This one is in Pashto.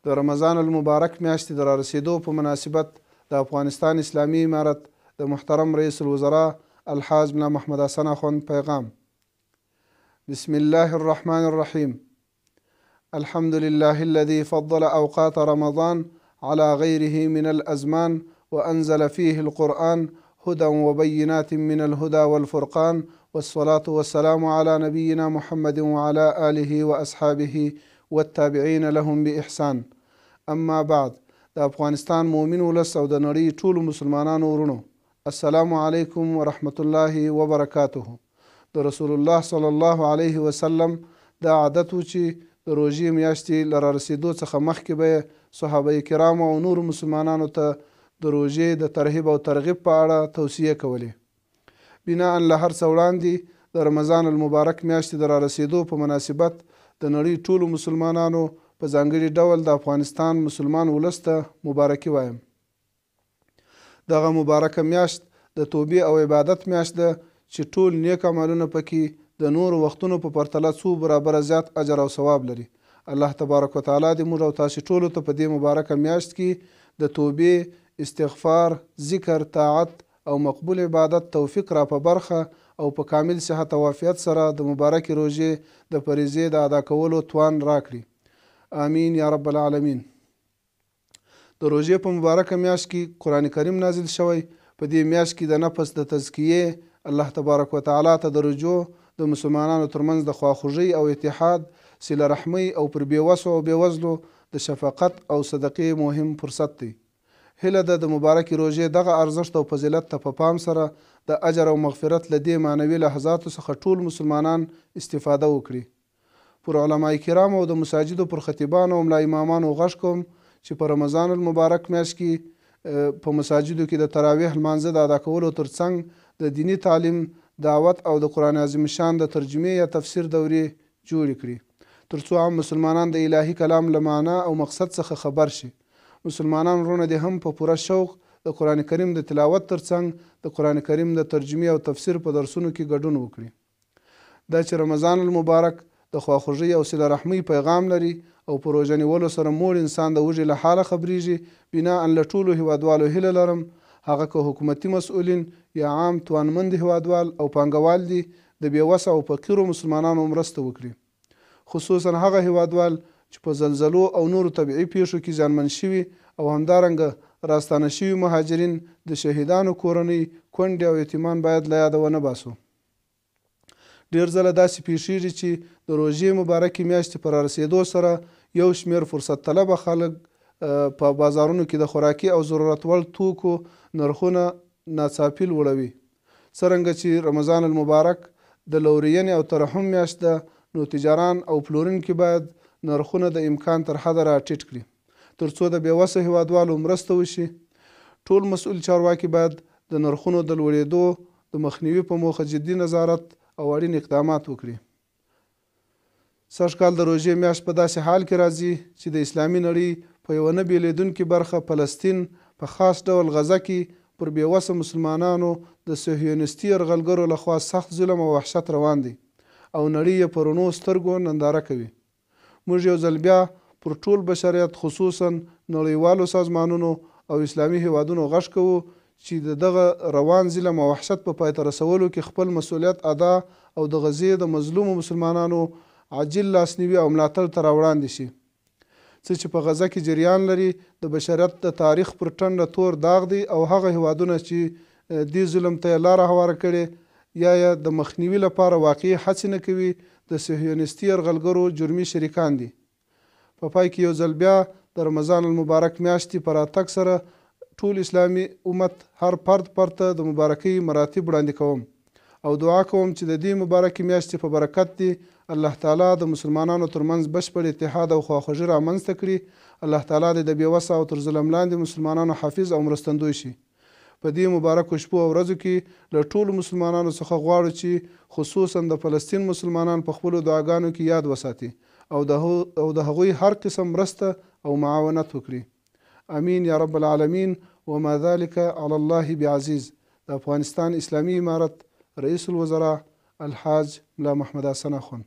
د رمضان المبارک میاشتې د رارسېدو په مناسبت د افغانستان اسلامي امارت د محترم رئیس الوزراء الحاج ملا محمد حسن اخوند پیغام. بسم الله الرحمن الرحیم. الحمد لله الذي فضل اوقات رمضان على غيره من الازمان وانزل فيه القرآن هدى وبينات من الهدى والفرقان والصلاة والسلام على نبينا محمد وعلى آله وأصحابه والتابعين لهم بإحسان. اما بعد، د افغانستان مومن ولس او د نړۍ ټولو مسلمانانو ورونو، السلام علیکم ورحمت الله وبرکاته. د رسول الله صلی الله علیه وسلم دا عادت و چې د روژې میاشتې له رارسېدو څخه مخکې به صحابه کرامو او نورو مسلمانانو ته د روژې د ترغیب او ترغیب په اړه توصیې کولې. بناء له هر څه وړاندې د رمضان المبارک میاشتې د رارسېدو په مناسبت د نړۍ ټولو مسلمانانو په ځانګړي ډول د افغانستان مسلمان ولس ته مبارکي وایم. دغه مبارکه میاشت د توبې او عبادت میاشت ده چې ټول نیک عملونه پکې د نورو وختونو په پرتله څو برابره زیات اجر او ثواب لري. الله تبارک وتعالی دې موږ او تاسې ټولو ته په دې مبارکه میاشت کې د توبې، استغفار، ذکر، طاعت او مقبول عبادت توفیق را په برخه او په کامل صحت او عافیت سره د مبارکې روژې د فریضې د ادا کولو توان راکړي. آمین یا رب العالمین. د روژې په مبارکه میاشت کې قرآن کریم نازل شوی. په دې میاشت کې د نفس د تزکیې الله تبارک وتعالی ته د رجوع، د مسلمانانو ترمنځ د خواخوږۍ او اتحاد، صله رحمۍ او پر بېوسو او بېوزلو د شفقت او صدقې مهم فرصت دی. هیله ده د مبارکې روژې دغه ارزښت او فضیلت ته په پام سره د اجر او مغفرت له دې معنوي لحظاتو څخه ټول مسلمانان استفاده وکړي. پر علماء کرامو او د مساجدو پر خطیبانو او ملا امامانو غږ کوم چې په رمضان المبارک میاشت کې په مساجدو کې د تراویح لمانځه د ادا کولو ترڅنګ د دینی تعلیم، دعوت او د قرآن عظیم شان د ترجمې یا تفسیر دورې جوړې کړي ترڅو عام مسلمانان د الهي کلام له معنا او مقصد څخه خبر شي. مسلمانان وروڼه دې هم په پوره شوق د قرآن کریم د تلاوت ترڅنګ د قرآن کریم د ترجمې او تفسیر په درسونو کې ګډون وکړي. دا چې رمضان المبارک د خواخوږۍ او صله رحمۍ پیغام لري او په روژه نیولو سره موړ انسان د وږي له حاله خبریږي. بنا له ټولو هیوادوالو هیله لرم هغه که حکومتي مسؤلین یا عام توانمند هیوادوال او پانګوال دي د بېوسه او فقیرو مسلمانانو مرسته وکړي، خصوصا هغه هیوادوال چې په زلزلو او نورو طبیعي پیښو کې زیانمن شوي او همدارنګه راستانه شوي مهاجرین، د شهیدانو کورنۍ، کونډې او یتیمان باید له یاده ونه باسو. ډېر ځله داسې پیښیږي چې د روژې مبارکې میاشتې په رارسېدو سره یو شمېر فرصت طلبه خلک په بازارونو کې د خوراکي او ضرورت وړ توکو نرخونه ناڅاپي لوړوي. څرنګه چې رمضان المبارک د لورینې او ترحم میاشت ده، نو تجاران او پلورونکي باید نرخونه د امکان تر حده راټیټ کړي ترڅو د بېوسه هیوادوالو مرسته وشي. ټول مسؤل چارواکي باید د نرخونو د لوړېدو د مخنیوي په موخه جدي نظارت او اړین اقدامات وکړي. سږ کال د روژې میاشت په داسې حال کې راځي چې د اسلامي نړۍ په یوه نه بېلېدونکې برخه فلسطین په خاص ډول غزه کې پر بېوسه مسلمانانو د صهیونیستي یرغلګرو لخوا سخت ظلم او وحشت روان دی او نړۍ یې په رڼو سترګو ننداره کوي. موږ یو ځل بیا پر ټول بشریت، خصوصا نړیوالو سازمانونو او اسلامي هیوادونو غږ کوو چې د دغه روان ظلم او وحشت په پای ته رسولو کې خپل مسؤلیت ادا او د غزې د مظلومو مسلمانانو عاجل لاسنیوي او ملاتړ ته راوړاندې شي. څه چې په غزه کې جریان لري د بشریت د تاریخ پر ټنډه تور داغ دی او هغه هیوادونه چې دې ظلم ته یې لاره هواره کړې یا د مخنیوي لپاره واقعي هڅې نه کوي د صهیونیستي یرغلګرو جرمي شریکان دي. په پای کې یو ځل بیا د رمضان المبارک میاشتې په راتګ سره ټول اسلامي امت هر فرد ته د مبارکۍ مراتب وړاندې کوم او دعا کوم چې د دې مبارکې میاشتې په برکت دی الله تعالی د مسلمانانو ترمنځ بشپړ اتحاد او خواخوږي رامنځته کړي. الله تعالی دې د بېوسه او تر ظلم لاندې مسلمانانو حافظ او مرستندوی شي. په دې مبارکو شپو او ورځو کې له ټولو مسلمانانو څخه غواړو چې خصوصا د فلسطین مسلمانان په خپلو دعاګانو کې یاد وساتي او د هغوی هر قسم مرسته او معاونت وکړي. امین یا رب العالمین. وما ذلك على الله بعزیز. د افغانستان اسلامي امارت رئیس الوزراء الحاج ملا محمد حسن اخوند.